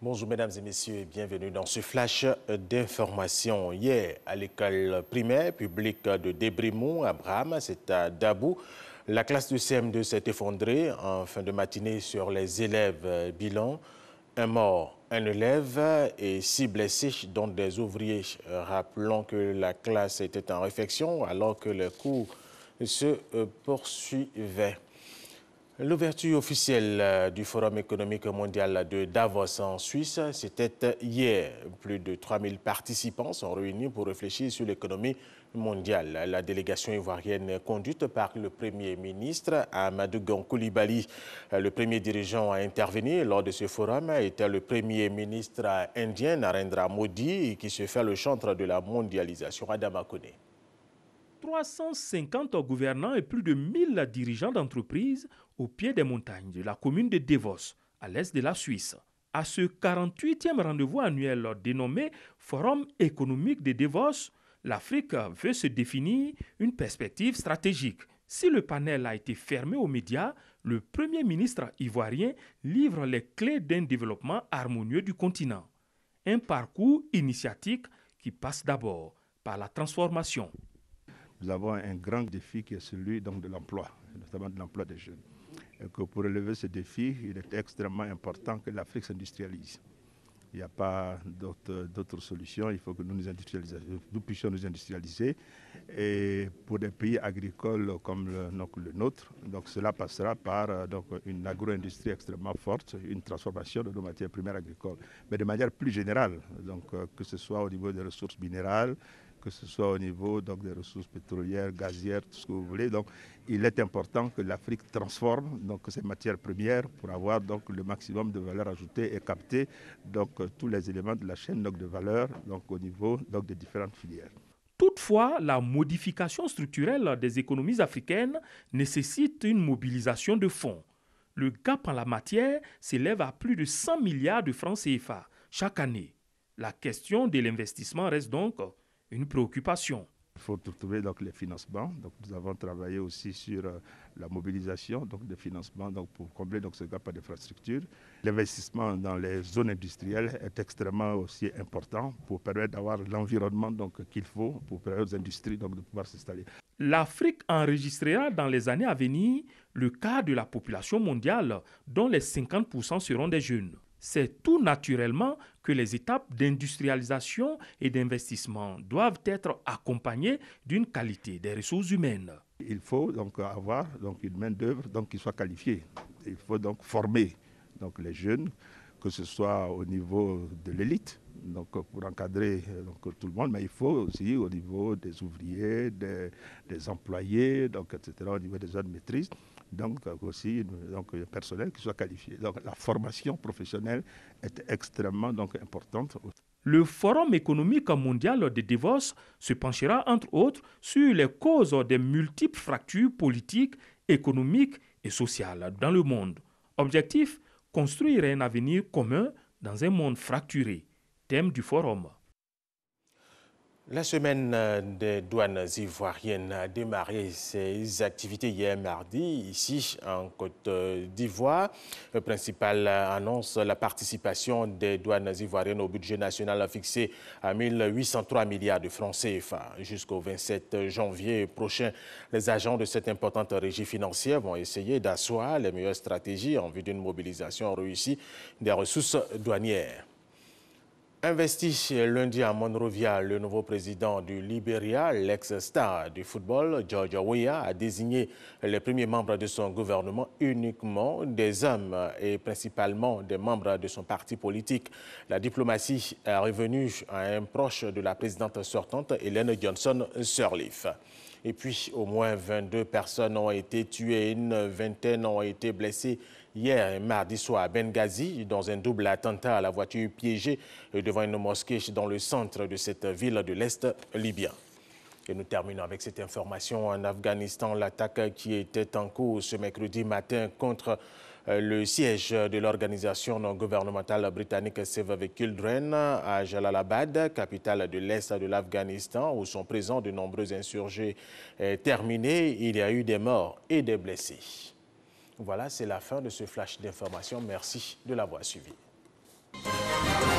Bonjour mesdames et messieurs et bienvenue dans ce flash d'information. Hier, à l'école primaire publique de Débrimont, Abraham, c'est à Dabou, la classe de CM2 s'est effondrée en fin de matinée sur les élèves. Bilan, un mort, un élève et 6 blessés, dont des ouvriers. Rappelons que la classe était en réflexion alors que les cours se poursuivaient. L'ouverture officielle du Forum économique mondial de Davos en Suisse, c'était hier. Plus de 3000 participants sont réunis pour réfléchir sur l'économie mondiale. La délégation ivoirienne conduite par le Premier ministre Amadou Gon Coulibaly. Le premier dirigeant à intervenir lors de ce forum était le Premier ministre indien Narendra Modi qui se fait le chantre de la mondialisation. Adama Kone. 350 gouvernants et plus de 1000 dirigeants d'entreprises au pied des montagnes de la commune de Davos, à l'est de la Suisse. À ce 48e rendez-vous annuel dénommé Forum économique de Davos, l'Afrique veut se définir une perspective stratégique. Si le panel a été fermé aux médias, le Premier ministre ivoirien livre les clés d'un développement harmonieux du continent. Un parcours initiatique qui passe d'abord par la transformation. Nous avons un grand défi qui est celui donc, de l'emploi, notamment de l'emploi des jeunes. Et que pour relever ce défi, il est extrêmement important que l'Afrique s'industrialise. Il n'y a pas d'autres solutions, il faut que nous puissions nous industrialiser. Et pour des pays agricoles comme le nôtre, donc cela passera par une agro-industrie extrêmement forte, une transformation de nos matières premières agricoles. Mais de manière plus générale, donc, que ce soit au niveau des ressources minérales, que ce soit au niveau des ressources pétrolières, gazières, tout ce que vous voulez. Donc, il est important que l'Afrique transforme ces matières premières pour avoir le maximum de valeur ajoutée et capter tous les éléments de la chaîne de valeur au niveau des différentes filières. Toutefois, la modification structurelle des économies africaines nécessite une mobilisation de fonds. Le gap en la matière s'élève à plus de 100 milliards de francs CFA chaque année. La question de l'investissement reste donc une préoccupation. Il faut trouver les financements. Donc, nous avons travaillé aussi sur la mobilisation des financements pour combler ce gap d'infrastructures. L'investissement dans les zones industrielles est extrêmement aussi important pour permettre d'avoir l'environnement qu'il faut pour permettre aux industries de pouvoir s'installer. L'Afrique enregistrera dans les années à venir le quart de la population mondiale, dont les 50% seront des jeunes. C'est tout naturellement que les étapes d'industrialisation et d'investissement doivent être accompagnées d'une qualité des ressources humaines. Il faut avoir une main-d'œuvre qui soit qualifiée. Il faut former les jeunes, que ce soit au niveau de l'élite, pour encadrer tout le monde, mais il faut aussi au niveau des ouvriers, des employés, etc., au niveau des zones de maîtrise. Aussi le personnel qui soit qualifié. Donc la formation professionnelle est extrêmement importante. Le Forum économique mondial de Davos se penchera entre autres sur les causes des multiples fractures politiques, économiques et sociales dans le monde. Objectif, construire un avenir commun dans un monde fracturé. Thème du forum. La semaine des douanes ivoiriennes a démarré ses activités hier mardi, ici en Côte d'Ivoire. Le principal annonce la participation des douanes ivoiriennes au budget national fixé à 1803 milliards de francs CFA. Jusqu'au 27 janvier prochain, les agents de cette importante régie financière vont essayer d'asseoir les meilleures stratégies en vue d'une mobilisation réussie des ressources douanières. Investi lundi à Monrovia, le nouveau président du Libéria, l'ex-star du football, George Weah, a désigné les premiers membres de son gouvernement uniquement des hommes et principalement des membres de son parti politique. La diplomatie est revenue à un proche de la présidente sortante, Ellen Johnson Sirleaf. Et puis, au moins 22 personnes ont été tuées et une vingtaine ont été blessées hier, mardi soir, à Benghazi, dans un double attentat à la voiture piégée devant une mosquée dans le centre de cette ville de l'Est libyen. Et nous terminons avec cette information. En Afghanistan, l'attaque qui était en cours ce mercredi matin contre le siège de l'organisation non gouvernementale britannique Save the Children à Jalalabad, capitale de l'Est de l'Afghanistan, où sont présents de nombreux insurgés, est terminée. Il y a eu des morts et des blessés. Voilà, c'est la fin de ce flash d'information. Merci de l'avoir suivi. Merci.